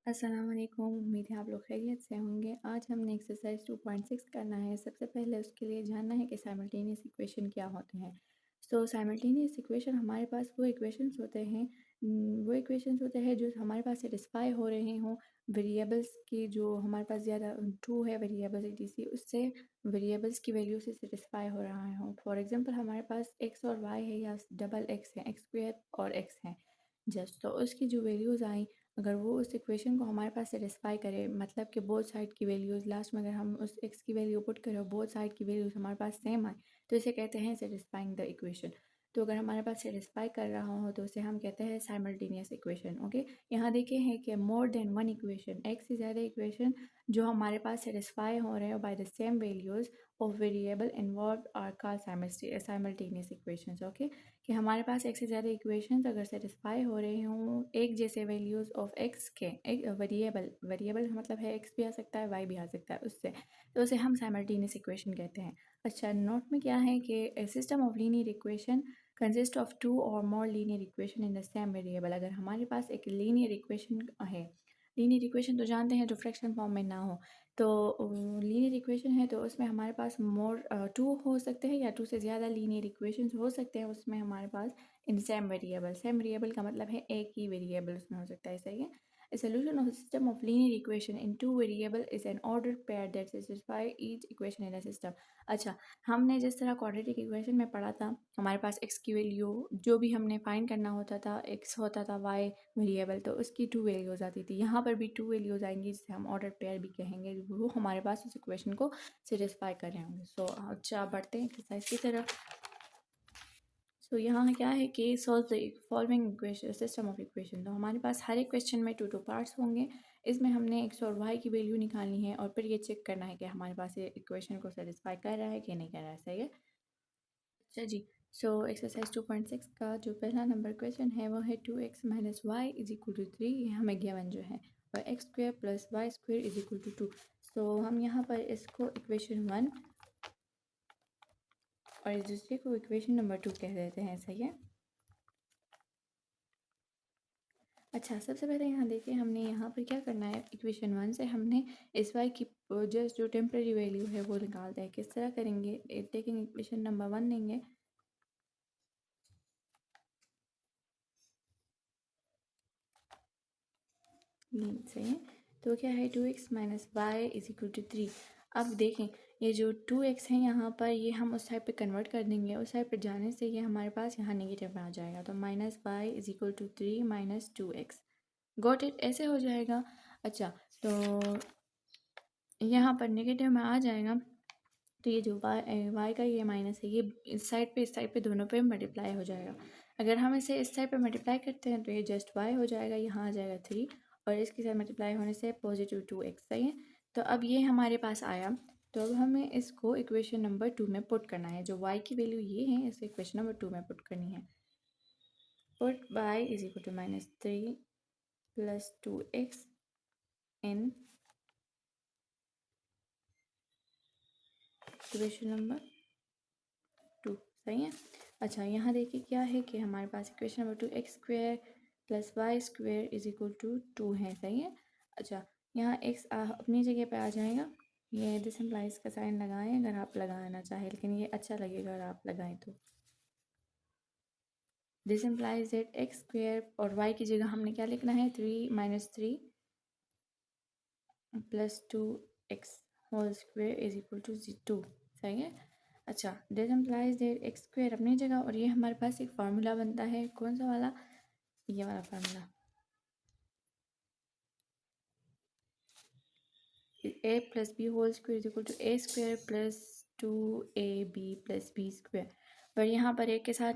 अस्सलाम वालेकुम। उम्मीद है आप लोग खैरियत से होंगे। आज हमने एक्सरसाइज 2.6 करना है। सबसे पहले उसके लिए जानना है कि साइमल्टेनियस इक्वेशन क्या होते हैं। साइमल्टेनियस इक्वेशन हमारे पास वो इक्वेशंस होते हैं जो हमारे पास सेटिस्फाई हो रहे हों वेरिएबल्स की, जो हमारे पास ज़्यादा ट्रू है वेरिएबल्स etc उससे वेरिएबल्स की वैल्यू से सेटिस्फाई हो रहा है। फॉर एग्जांपल हमारे पास x और y है या डबल x है, x स्क्वायर और x है जस्ट, तो उसकी जो वैल्यूज़ आई अगर वो उस इक्वेशन को हमारे पास सेटिस्फाई करे, मतलब कि बोथ साइड की वैल्यूज़ लास्ट में अगर हम उस x की वैल्यू पुट करें और बोथ साइड की वैल्यूज़ हमारे पास सेम आए तो इसे कहते हैं सेटिस्फाइंग द इक्वेशन। तो अगर हमारे पास सेटिस्फाई कर रहा हो तो उसे हम कहते हैं साइमल्टेनियस इक्वेशन। ओके, यहाँ देखे हैं कि मोर देन वन इक्वेशन, एक से ज़्यादा इक्वेशन जो हमारे पास सेटिस्फाई हो रहे हो by the same values of variable involve are called simultaneous equations. Okay, कि हमारे पास एक से ज़्यादा इक्वेशंस अगर सेटिस्फाई हो रहे हों एक जैसे वैल्यूज़ ऑफ एक्स के, एक वेरिएबल का मतलब है एक्स भी आ सकता है वाई भी आ सकता है उससे, तो उसे हम साइमल्टेनियस इक्वेशन कहते हैं। अच्छा, नोट में क्या है कि system of linear equation consist of two और more linear equation in the same variable. अगर हमारे पास एक लीनियर इक्वेशन है, लीनियर इक्वेशन तो जानते हैं जो फ्रैक्शन फॉर्म में ना हो, तो लीनियर इक्वेशन है तो उसमें हमारे पास मोर टू हो सकते हैं या टू से ज़्यादा लीनियर इक्वेशंस हो सकते हैं उसमें हमारे पास इन सेम वेरिएबल का मतलब है एक ही वेरिएबल उसमें हो सकता है। सही है। A solution of a system of linear equation in two variable is an ordered pair that satisfy each equation in a system। अच्छा, हमने जिस तरह क्वाड्रेटिक इक्वेशन में पढ़ा था हमारे पास x की वैल्यू जो भी हमने फाइंड करना होता था, x होता था y वेरिएबल, तो उसकी टू वैल्यूज़ आती थी। यहाँ पर भी टू वैल्यूज़ आएंगी जिसे हम ऑर्डर पेयर भी कहेंगे, वो हमारे पास उस इक्वेशन को सेटिस्फाई कर रहे होंगे। अच्छा, बढ़ते हैं एक्सरसाइज की तरफ। यहाँ क्या है कि solve the following equation system of equation. तो हमारे पास हर एक क्वेश्चन में टू पार्ट्स होंगे। इसमें हमने एक्स और वाई की वैल्यू निकालनी है और फिर ये चेक करना है कि हमारे पास ये इक्वेशन को सेटिस्फाई कर रहा है कि नहीं कर रहा है। सही है। अच्छा जी, एक्सरसाइज 2.6 का जो पहला नंबर क्वेश्चन है वो है 2x minus y is equal to 3। ये हमें गिवन जो है, और x square plus y square is equal to 2। हम यहाँ पर इसको इक्वेशन 1 और इस दूसरे को इक्वेशन नंबर 2 कह देते हैं। सही है। अच्छा, सबसे पहले यहाँ देखिए हमने यहाँ पर क्या करना है, इक्वेशन 1 से हमने इस वाई की जस्ट जो टेम्प्रेरी वैल्यू है वो निकालते हैं। किस तरह करेंगे, टेकिंग इक्वेशन नंबर 1 लेंगे, सही है। तो क्या है 2x minus y is equal to 3। अब देखें ये जो 2x है यहाँ पर ये हम उस साइड पे कन्वर्ट कर देंगे, उस साइड पे जाने से ये हमारे पास यहाँ नेगेटिव में आ जाएगा, तो minus y is equal to 3 minus 2x। Got it, ऐसे हो जाएगा। अच्छा, तो यहाँ पर नेगेटिव में आ जाएगा तो ये जो y का ये माइनस है ये इस साइड पे दोनों पे मल्टीप्लाई हो जाएगा। अगर हम इसे इस साइड पे मल्टीप्लाई करते हैं तो ये जस्ट y हो जाएगा, यहाँ आ जाएगा 3 और इसके साथ मल्टीप्लाई होने से पॉजिटिव 2x। सही है। तो अब ये हमारे पास आया, तो अब हमें इसको इक्वेशन नंबर 2 में पुट करना है। जो y की वैल्यू ये है इसे इक्वेशन नंबर 2 में पुट करनी है। Put y is equal to minus 3 plus 2x in equation number 2। सही है। अच्छा, यहाँ देखिए क्या है कि हमारे पास equation number 2 x square plus y square is equal to 2 है। सही है। अच्छा, यहाँ एक्स अपनी जगह पे आ जाएगा, ये दिस इम्प्लाइज का साइन लगाएं अगर आप लगाना चाहें, लेकिन ये अच्छा लगेगा अगर आप लगाएं तो। This implies that x square और वाई की जगह हमने क्या लिखना है, 3 माइनस 3 plus 2x whole square is equal to 2। सही है। अच्छा, this implies that x square अपनी जगह और ये हमारे पास एक फार्मूला बनता है, कौन सा वाला, ये वाला formula, a plus b whole square is equal to a square plus 2ab plus b square. पर यहाँ पर एक के साथ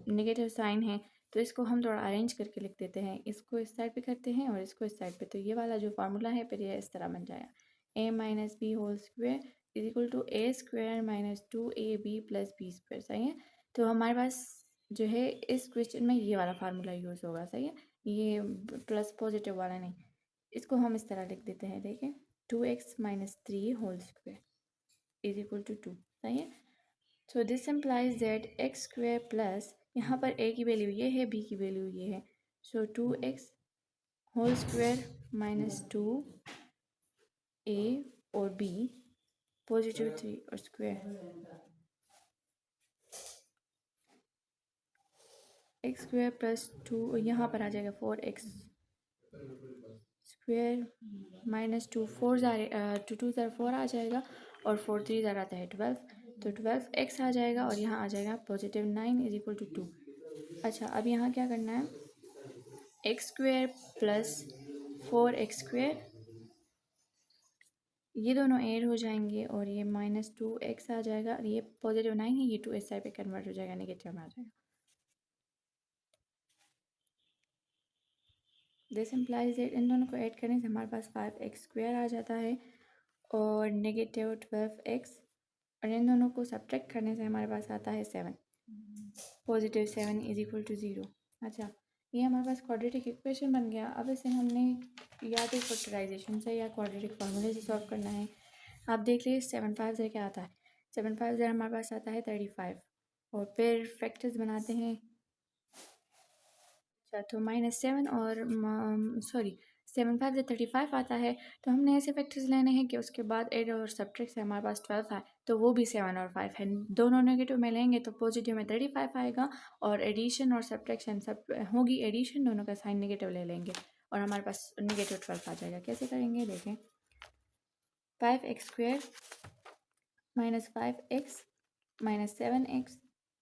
नेगेटिव साइन है तो इसको हम थोड़ा अरेंज करके लिख देते हैं, इसको इस साइड पे करते हैं और इसको इस साइड पे, तो ये वाला जो फार्मूला है फिर ये इस तरह बन जाएगा, a minus b whole square is equal to a square minus 2ab plus b square. सही है। तो हमारे पास जो है इस क्वेश्चन में ये वाला फार्मूला यूज़ होगा। सही है, ये प्लस पॉजिटिव वाला नहीं। इसको हम इस तरह लिख देते हैं, देखें 2x minus 3 whole square is equal to 2। सही है। So this implies that x square plus, यहाँ पर a की वैल्यू ये है, b की वैल्यू ये है, सो 2x होल स्क्वायर -2 a और b पॉजिटिव 3 और स्क्वायर एक्स स्क्वायर प्लस 2 यहाँ पर आ जाएगा 4x स्क्वायर -2 4 टू 2 ज़ार 4 आ जाएगा और 4 3 ज़ार आता है 12 तो 12x आ जाएगा और यहाँ आ जाएगा +9 = 2। अच्छा अब यहाँ क्या करना है x square plus 4x square ये दोनों ऐड हो जाएंगे और ये -2x आ जाएगा और ये +9 है ये 2 इस साइड पे कन्वर्ट हो जाएगा नेगेटिव में आ जाएगा। दिस इम्प्लाइज दैट इन दोनों को ऐड करने से हमारे पास 5x स्क्वायर आ जाता है और -12x और इन दोनों को सब्ट्रैक्ट करने से हमारे पास आता है 7 +7 = 0। अच्छा ये हमारे पास क्वाड्रेटिक इक्वेशन बन गया। अब इसे हमने या तो फैक्टराइजेशन से या क्वाड्रेटिक फार्मूले से सॉल्व करना है। आप देख लीजिए 7 5 से क्या आता है 7 5 से हमारे पास आता है 35 और फिर फैक्टर्स बनाते हैं। अच्छा तो -7 और सॉरी 7 5 से 35 आता है तो हमने ऐसे फैक्टर्स लेने हैं कि उसके बाद एड और सब्ट्रैक्ट से हमारे पास 12 है तो वो भी 7 और 5 है। दोनों नेगेटिव में लेंगे तो पॉजिटिव में 35 आएगा और एडिशन और सब्ट्रैक्शन सब होगी एडिशन दोनों का साइन नेगेटिव ले लेंगे और हमारे पास -12 आ जाएगा। कैसे करेंगे देखें 5x स्क्वायर -5x -7x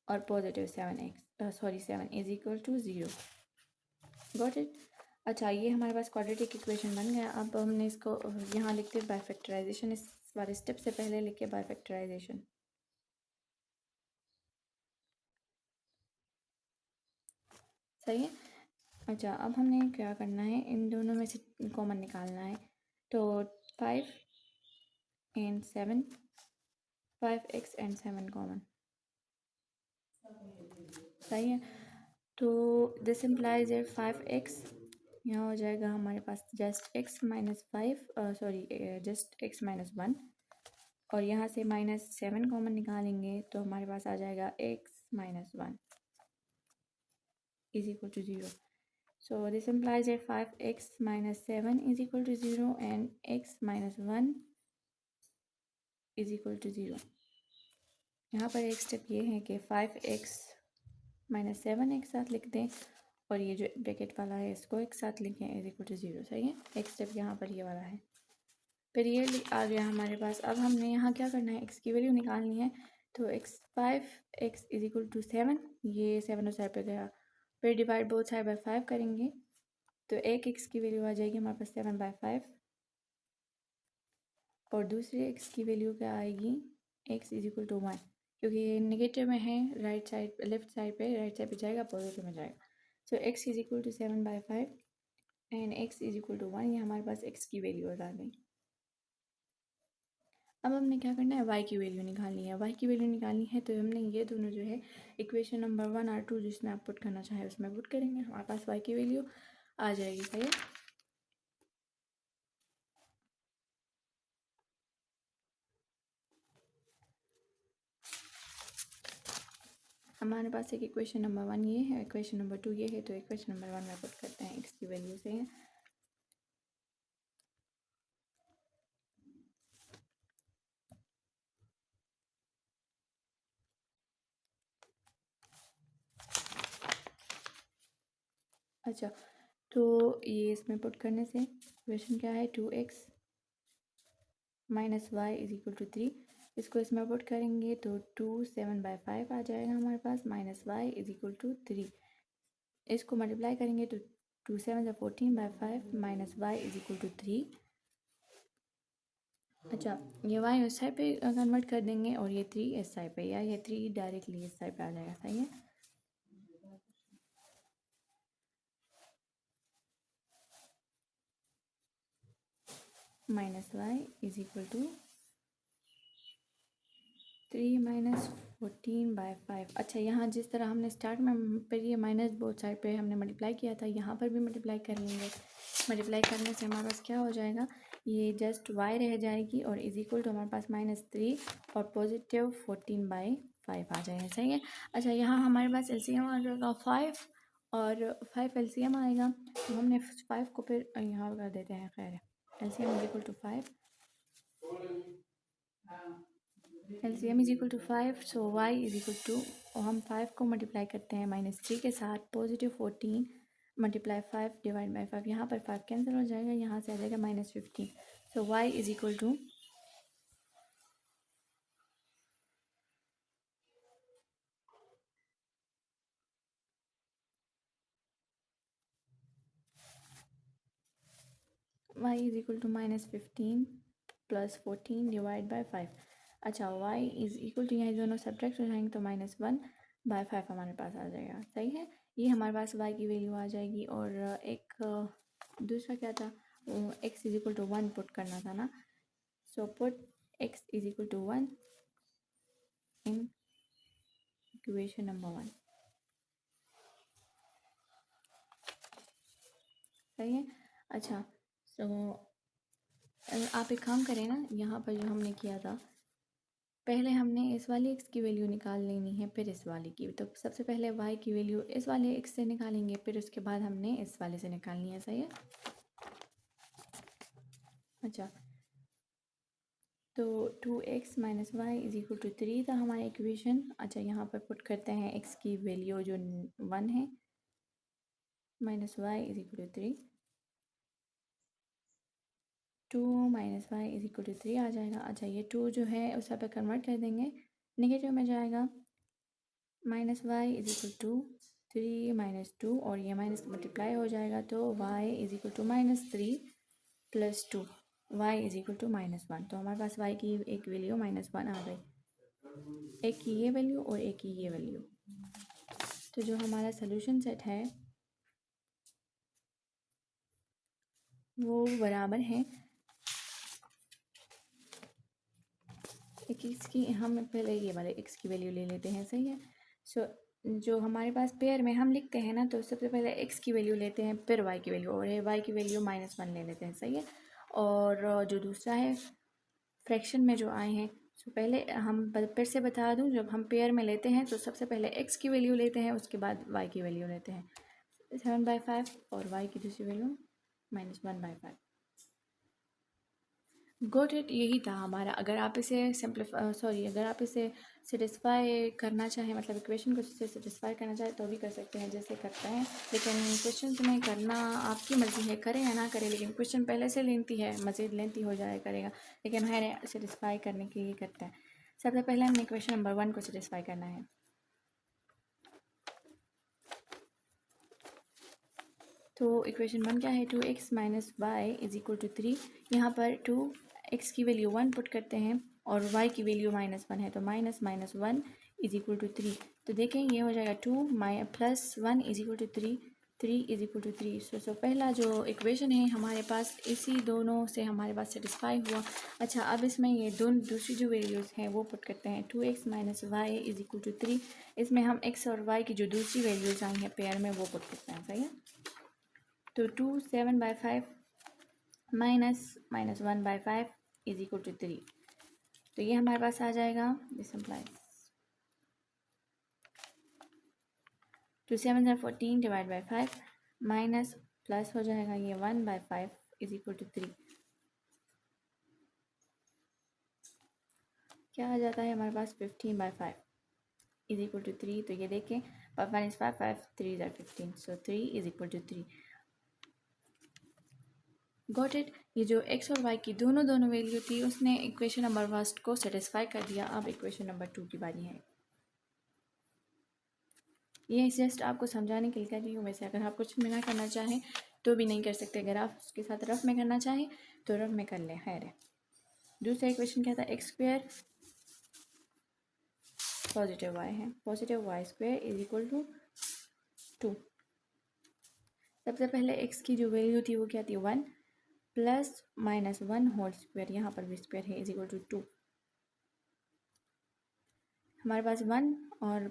और +7x सॉरी 7 = 0। Got it. अच्छा ये हमारे पास क्वाड्रेटिक इक्वेशन बन गया। अब हमने इसको यहाँ लिखते बाय फैक्टराइजेशन इस वाले स्टेप से पहले लिखे बाय फैक्टराइजेशन। सही है। अच्छा अब हमने क्या करना है इन दोनों में से कॉमन निकालना है तो 5 एंड 7 5x एंड 7 कॉमन। सही है तो दिस इम्प्लाइज 5x यहाँ हो जाएगा हमारे पास just x -5 sorry just x -1 और यहाँ से -7 कॉमन निकालेंगे तो हमारे पास आ जाएगा x -1 = 0। So this implies 5x -7 = 0 and x -1 = 0। यहाँ पर एक स्टेप ये है कि 5x -7 एक साथ लिख दें और ये जो ब्रैकेट वाला है इसको एक साथ लिखें = 0। सही है। एक स्टेप यहाँ पर ये वाला है फिर ये आ गया हमारे पास। अब हमने यहाँ क्या करना है x की वैल्यू निकालनी है तो 5x = 7 ये 7 उस साइड पे गया फिर डिवाइड बोथ साइड बाय 5 करेंगे तो एक x की वैल्यू आ जाएगी हमारे पास 7/5 और दूसरे x की वैल्यू क्या आएगी x = 1 क्योंकि ये नेगेटिव में है राइट साइड लेफ्ट साइड पे राइट साइड पे जाएगा पॉजिटिव में जाएगा। सो x = 7/5 एंड x = 1 ये हमारे पास x की वैल्यू आ गई। अब हमने क्या करना है y की वैल्यू निकालनी है। y की वैल्यू निकालनी है तो हमने ये दोनों जो है इक्वेशन नंबर 1 और 2 जिसमें आप पुट करना चाहें उसमें पुट करेंगे हमारे पास y की वैल्यू आ जाएगी। सही है। हमारे पास एक इक्वेशन नंबर 1 ये है इक्वेशन नंबर 2 ये है तो इक्वेशन नंबर 1 में पुट करते हैं x की वैल्यू। सही है। अच्छा तो ये इसमें पुट करने से इक्वेशन क्या है 2x - y = 3 इसको इसमें पुट करेंगे तो 2 7/5 आ जाएगा हमारे पास -y = 3 इसको मल्टीप्लाई करेंगे तो 2 7 14/5 -y = 3। अच्छा ये y उस साइड पे कन्वर्ट कर देंगे और ये 3 इस साइड पे या ये 3 डायरेक्टली इस साइड पे आ जाएगा। सही है। -y = 3 - 14/5। अच्छा यहाँ जिस तरह हमने स्टार्ट में फिर ये माइनस बोथ साइड पे हमने मल्टीप्लाई किया था यहाँ पर भी मल्टीप्लाई कर लेंगे। मल्टीप्लाई करने से हमारे पास क्या हो जाएगा ये जस्ट y रह जाएगी और = हमारे पास -3 और +14/5 आ जाएगा। सही है। अच्छा यहाँ हमारे पास एलसीएम आ जाएगा 5 और 5 एलसीएम आएगा, तो हमने 5 को फिर यहाँ कर देते हैं। खैर LCM is equal to 5, LCM is equal to 5, so y is equal to, और हम 5 को मल्टीप्लाई करते हैं -3 के साथ, +14 मल्टीप्लाई 5 डिवाइड बाई 5, यहाँ पर 5 कैंसिल हो जाएगा, यहाँ से आ जाएगा -15, so y is equal to y is equal to -15 +14 divide by 5। अच्छा, y इज इक्वल टू, यहाँ दोनों सब्ट्रैक्ट हो जाएंगे तो -1/5 हमारे पास आ जाएगा। सही है, ये हमारे पास y की वैल्यू आ जाएगी। और एक दूसरा क्या था, x is equal to 1 put करना था ना, so put x is equal to 1 in equation number 1। सही है। अच्छा, सो आप एक काम करें ना, यहाँ पर जो हमने किया था, पहले हमने इस वाले x की वैल्यू निकाल लेनी है, फिर इस वाले की। तो सबसे पहले y की वैल्यू इस वाले x से निकालेंगे, फिर उसके बाद हमने इस वाले से निकालनी है। सही है। अच्छा, तो 2x - y is equal to 3 था हमारा इक्वेशन। अच्छा, यहाँ पर पुट करते हैं x की वैल्यू जो 1 है, -y is equal to 3, 2 - y is equal to 3 आ जाएगा। अच्छा, ये 2 जो है उस पर कन्वर्ट कर देंगे, नेगेटिव में जाएगा, -y इज इक्वल टू 3 - 2, और ये माइनस मल्टीप्लाई हो जाएगा, तो y is equal to -3 + 2, y is equal to -1। तो हमारे पास y की एक वैल्यू -1 आ गई, एक की ये वैल्यू और एक की ये वैल्यू। तो जो हमारा सोल्यूशन सेट है वो बराबर है x की, हम पहले ये वाले x की वैल्यू ले लेते हैं। सही है। सो जो हमारे पास पेयर में हम लिखते हैं ना, तो सबसे पहले x की वैल्यू लेते हैं, फिर y की वैल्यू, और ये y की वैल्यू -1 ले लेते हैं। सही है। और जो दूसरा है फ्रैक्शन में जो आए हैं, तो पहले हम फिर से बता दूं, जब हम पेयर में लेते हैं तो सबसे पहले x की वैल्यू लेते हैं, उसके बाद y की वैल्यू लेते हैं, 7/5, और y की दूसरी वैल्यू -1/5। गोट इट, यही था हमारा। अगर आप इसे अगर आप इसे सेटिस्फाई करना चाहें, मतलब इक्वेशन को सेटिस्फाई करना चाहें तो भी कर सकते हैं जैसे करते हैं, लेकिन क्वेश्चन में करना आपकी मर्ज़ी है, करें या ना करें, लेकिन क्वेश्चन पहले से लेंथी है, मज़ीद लेंथी हो जाया करेगा, लेकिन है सेटिस्फाई करने के लिए करते हैं। सबसे पहले हमने इक्वेशन नंबर 1 को सेटिस्फाई करना है। तो इक्वेशन 1 क्या है, 2x - y is equal to 3। यहाँ पर 2x की वैल्यू 1 पुट करते हैं और y की वैल्यू -1 है, तो -1 इज इक्वल टू 3। तो देखें ये हो जाएगा 2 + 1 is equal to 3, 3 is equal to 3। So पहला जो इक्वेशन है हमारे पास, इसी दोनों से हमारे पास सेटिस्फाई हुआ। अच्छा, अब इसमें ये दोनों दूसरी जो वैल्यूज़ हैं वो पुट करते हैं, 2x - y is equal to 3। इसमें हम x और y की जो दूसरी वैल्यूज़ आई हैं पेयर में वो पुट करते हैं। सही है। तो 2 7/5 -1/5 इज इक्वल टू 3। तो ये हमारे पास आ जाएगा, this implies 2 7 14 divide by 5 minus plus हो जाएगा ये 1/5 इज इक्वल टू 3। क्या आ जाता है हमारे पास, 15/5 इज इक्वल टू 3। तो ये देखें, 5 - 5 5 3 = 15, so 3 is equal to 3। Got it. ये जो x और y की दोनों वैल्यू थी, उसने इक्वेशन नंबर फर्स्ट को सेटिस्फाई कर दिया। अब इक्वेशन नंबर 2 की बारी है। ये जस्ट आपको समझाने के लिए कर रही हूँ। वैसे अगर आप कुछ भी ना करना चाहें तो भी नहीं कर सकते, अगर आप उसके साथ रफ में करना चाहें तो रफ में कर लें। खैर है। दूसरा इक्वेशन क्या था, x² पॉजिटिव y है, positive y² is equal to 2। सबसे पहले x की जो वैल्यू थी वो क्या थी, 1 + -1 होल स्क्वायर, यहाँ पर भी स्क्वायर है, इज इक्वल टू 2। हमारे पास 1 और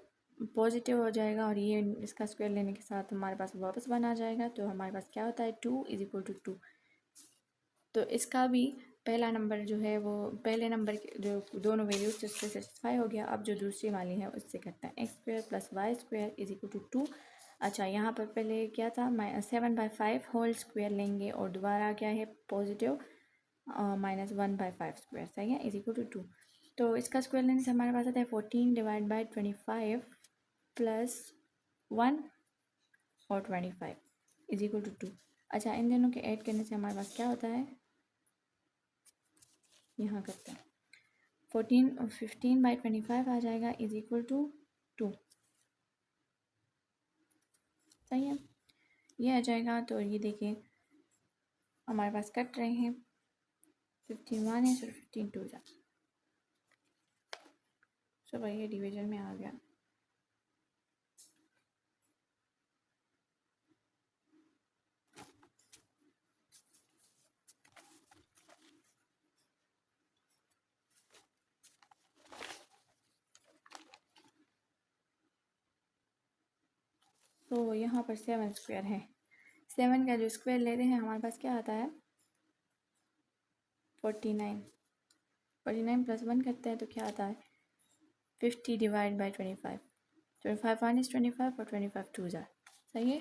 पॉजिटिव हो जाएगा, और ये इसका स्क्वायर लेने के साथ हमारे पास वापस 1 आ जाएगा। तो हमारे पास क्या होता है, 2 इज इक्वल टू 2। तो इसका भी पहला नंबर जो है वो पहले नंबर के जो दोनों वैल्यूज उससे सेटिस्फाई हो गया। अब जो दूसरी वाली है उससे करते हैं, x² + y² is equal to 2। अच्छा, यहाँ पर पहले क्या था, 7/5 होल स्क्वायर लेंगे और दोबारा क्या है पॉजिटिव -1/5 स्क्वायर, सही है, इज इक्वल टू 2। तो इसका स्क्वायर लेने से हमारे पास आता है 14 डिवाइड बाई 25 प्लस 1 और 25 इज इक्वल टू 2। अच्छा, इन दोनों के ऐड करने से हमारे पास क्या होता है, यहाँ करते हैं 15/25 आ जाएगा इज इक्वल टू 2, सही है, ये आ जाएगा। तो ये देखिए हमारे पास कट रहे हैं, 15 है, सो 15 2 जा, सो भाई ये डिवीजन में आ गया। तो यहाँ पर 7 स्क्वायर है, 7 का जो स्क्वायर लेते हैं हमारे पास क्या आता है 49, 49 प्लस 1 करते हैं तो क्या आता है 50 डिवाइड बाई 25, 25 1 इज 25 और 25 2 जा, सही है।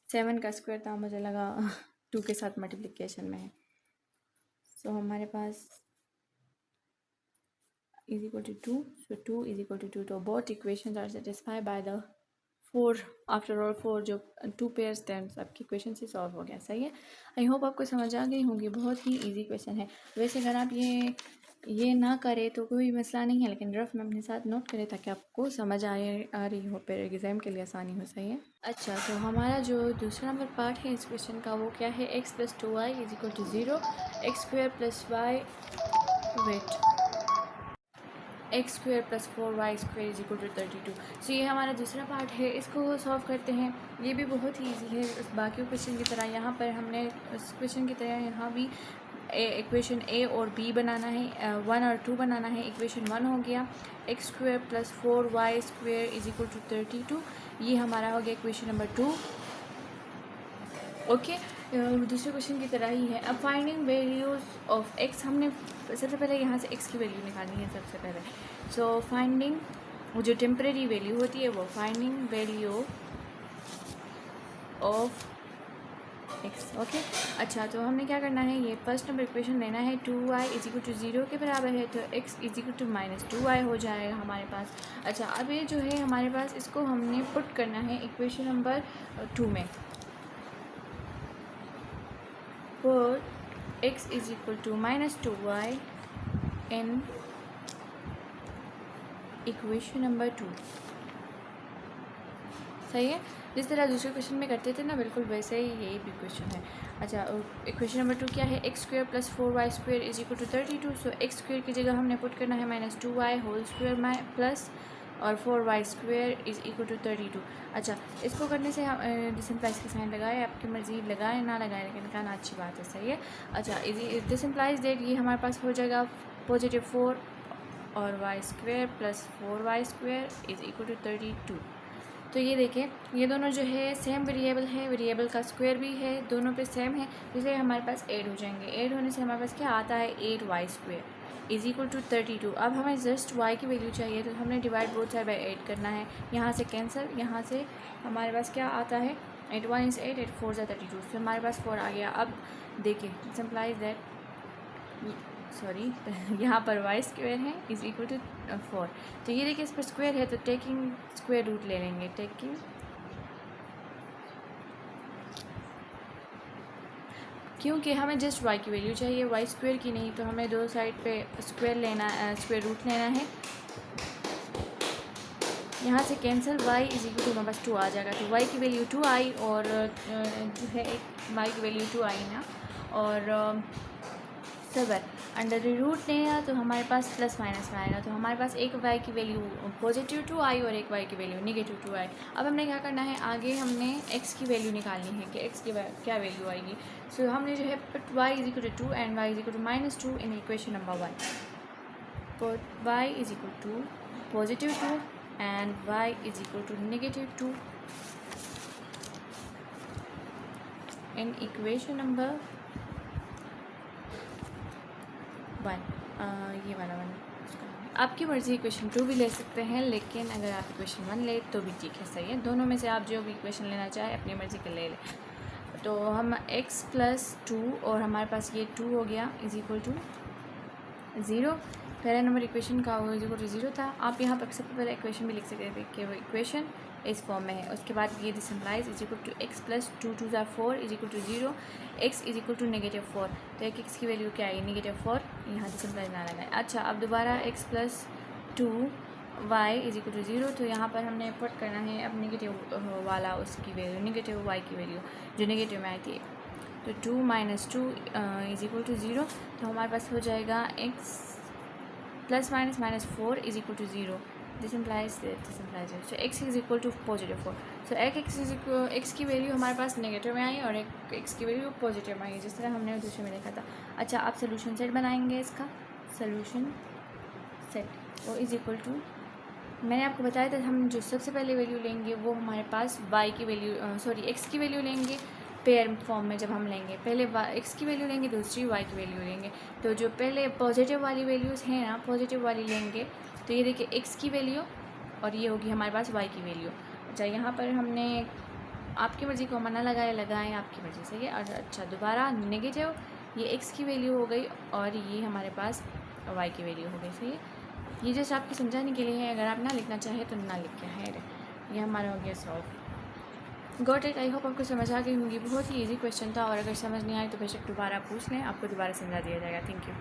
7 का स्क्वायर था, मुझे लगा 2 के साथ मल्टीप्लिकेशन में है। सो हमारे पास is equal to 2, so 2 is equal to 2। तो both equations are satisfied by the 4, after all 4 जो 2 पेयर्स थे सबकी इक्वेशन से सॉल्व हो गया, सही है। आई होप आपको समझ आ गई होंगी, बहुत ही इजी क्वेश्चन है। वैसे अगर आप ये ना करें तो कोई मसला नहीं है, लेकिन रफ में अपने साथ नोट करें ताकि आपको समझ आ रही हो, फिर एग्ज़ाम के लिए आसानी हो, सही है। अच्छा, तो हमारा जो दूसरा नंबर पार्ट है इस क्वेश्चन का वो क्या है, x + 2y is equal to 0, x² + y wait x² + 4y² is equal to 32। So ये हमारा दूसरा पार्ट है, इसको सॉल्व करते हैं। ये भी बहुत ही ईजी है उस बाकी क्वेश्चन की तरह। यहाँ पर हमने उस क्वेश्चन की तरह यहाँ भी इक्वेशन ए और बी बनाना है, 1 और 2 बनाना है। इक्वेशन 1 हो गया x² + 4y² is equal to 32, ये हमारा हो गया इक्वेशन नंबर 2, ओके। दूसरे क्वेश्चन की तरह ही है। अब फाइंडिंग वैल्यूज़ ऑफ x, हमने सबसे पहले यहाँ से x की वैल्यू निकालनी है सबसे पहले। सो फाइंडिंग, वो जो टेम्परेरी वैल्यू होती है वो finding value of x, okay. अच्छा, तो हमने क्या करना है, ये फर्स्ट नंबर इक्वेशन लेना है, 2y इज इक्वल टू 0 के बराबर है, तो x is equal to -2y हो जाएगा हमारे पास। अच्छा, अब ये जो है हमारे पास, इसको हमने पुट करना है इक्वेशन नंबर 2 में। Put x is equal to -2y in equation number 2, सही है। जिस तरह दूसरे क्वेश्चन में करते थे ना, बिल्कुल वैसे ही यही भी क्वेश्चन है। अच्छा, इक्वेशन नंबर 2 क्या है, x² + 4y² is equal to 32। So x² की जगह हमने पुट करना है -2y होल स्क्वायर प्लस और 4y² इज इक्वल टू 32। अच्छा, इसको करने से हम डिसम्प्लाइज का साइन लगाए, आपकी मर्ज़ी लगाए ना लगाए, लेकिन कहना अच्छी बात है, सही है। अच्छा, डिसम्प्लाइज दैट ये हमारे पास हो जाएगा +4 और y² + 4y² is equal to 32। तो ये देखें, ये दोनों जो है सेम वेरिएबल है, वेरिएबल का स्क्वायर भी है, दोनों पे सेम है, इसलिए हमारे पास ऐड हो जाएंगे। ऐड होने से हमारे पास क्या आता है, 8y² इज इक्वल टू 32। अब हमें जस्ट y की वैल्यू चाहिए, तो हमने डिवाइड बोथ साइड बाई 8 करना है। यहाँ से कैंसिल, यहाँ से हमारे पास क्या आता है, 8 1 इज़ 8, 8 4 = 32, तो हमारे पास 4 आ गया। अब देखिए, सिंप्लाइज दैट, सॉरी यहाँ पर y² है इज इक्वल टू 4, तो ये देखिए इस पर स्क्वायर है, तो टेकिंग स्क्वायर रूट ले लेंगे, टेकिंग, क्योंकि हमें जस्ट y की वैल्यू चाहिए, y² की नहीं, तो हमें दो साइड पे स्क्वायर लेना, स्क्वायर रूट लेना है। यहाँ से cancel, y is equal to हमारे पास 2 आ जाएगा, तो y की वैल्यू 2 आई, और जो है y की वैल्यू 2 आई ना, और सबर अंडर द रूट लेगा तो हमारे पास प्लस माइनस में आएगा, तो हमारे पास एक y की वैल्यू +2 आई और एक y की वैल्यू -2 आई। अब हमने क्या करना है, आगे हमने x की वैल्यू निकालनी है कि x की क्या वैल्यू आएगी। सो हमने जो है put y is equal to 2 and y is equal to -2 in equation number 1। Put y is equal to +2 and y is equal to -2 in equation number 1, ये वाला 1, आपकी मर्ज़ी इक्वेशन 2 भी ले सकते हैं, लेकिन अगर आप इक्वेशन 1 ले तो भी ठीक है, सही है। दोनों में से आप जो भी इक्वेशन लेना चाहे अपनी मर्ज़ी के ले लें। तो हम x + 2 और हमारे पास ये 2 हो गया इज इक्वल टू 0। पहला नंबर इक्वेशन का वो इज इक्वल टू 0 था। आप यहाँ पर सबसे पहले इक्वेशन भी लिख सकते थे कि वो इक्वेशन इस फॉर्म में है। उसके बाद ये this implies is equal to x + 2 2 = 4 is equal to 0, x is equal to -4। तो एक x की वैल्यू क्या है, -4, यहाँ दिस इम्प्लाइज ना लगाए। अच्छा, अब दोबारा x + 2 y is equal to 0। तो यहाँ पर हमने पुट करना है अब नेगेटिव वाला उसकी वैल्यू, नेगेटिव y की वैल्यू जो नेगेटिव में आई थी। तो 2 - 2 इज इक्वल टू 0। तो हमारे पास हो जाएगा x + -4 is equal to 0। This implies so x is equal to +4। So x की वैल्यू हमारे पास नेगेटिव में आई और एक x की वैल्यू पॉजिटिव में आई, जिस तरह हमने दूसरे में देखा था। अच्छा, आप सोल्यूशन सेट बनाएंगे इसका, सोल्यूशन सेट वो इज इक्वल टू, मैंने आपको बताया था हम जो सबसे पहले वैल्यू लेंगे वो हमारे पास y की वैल्यू x की वैल्यू लेंगे पेयर फॉर्म में। जब हम लेंगे पहले x की वैल्यू लेंगे, दूसरी y की वैल्यू लेंगे। तो जो पहले पॉजिटिव वाली वैल्यूज़ हैं ना, पॉजिटिव वाली लेंगे। तो ये देखिए x की वैल्यू और ये होगी हमारे पास y की वैल्यू। अच्छा, यहाँ पर हमने आपकी मर्ज़ी को मना लगाएं आपकी मर्ज़ी से ये। और अच्छा, दोबारा नेगेटिव, ये x की वैल्यू हो गई और ये हमारे पास y की वैल्यू हो गई, सही है। ये जस्ट आपके समझाने के लिए है, अगर आप ना लिखना चाहें तो ना लिखें। है ये हमारा हो गया solve. Got it, I hope आपको समझ आ गई होंगी। बहुत ही इजी क्वेश्चन था और अगर समझ नहीं आए तो बेशक दोबारा पूछ लें, आपको दोबारा समझा दिया जाएगा। Thank you.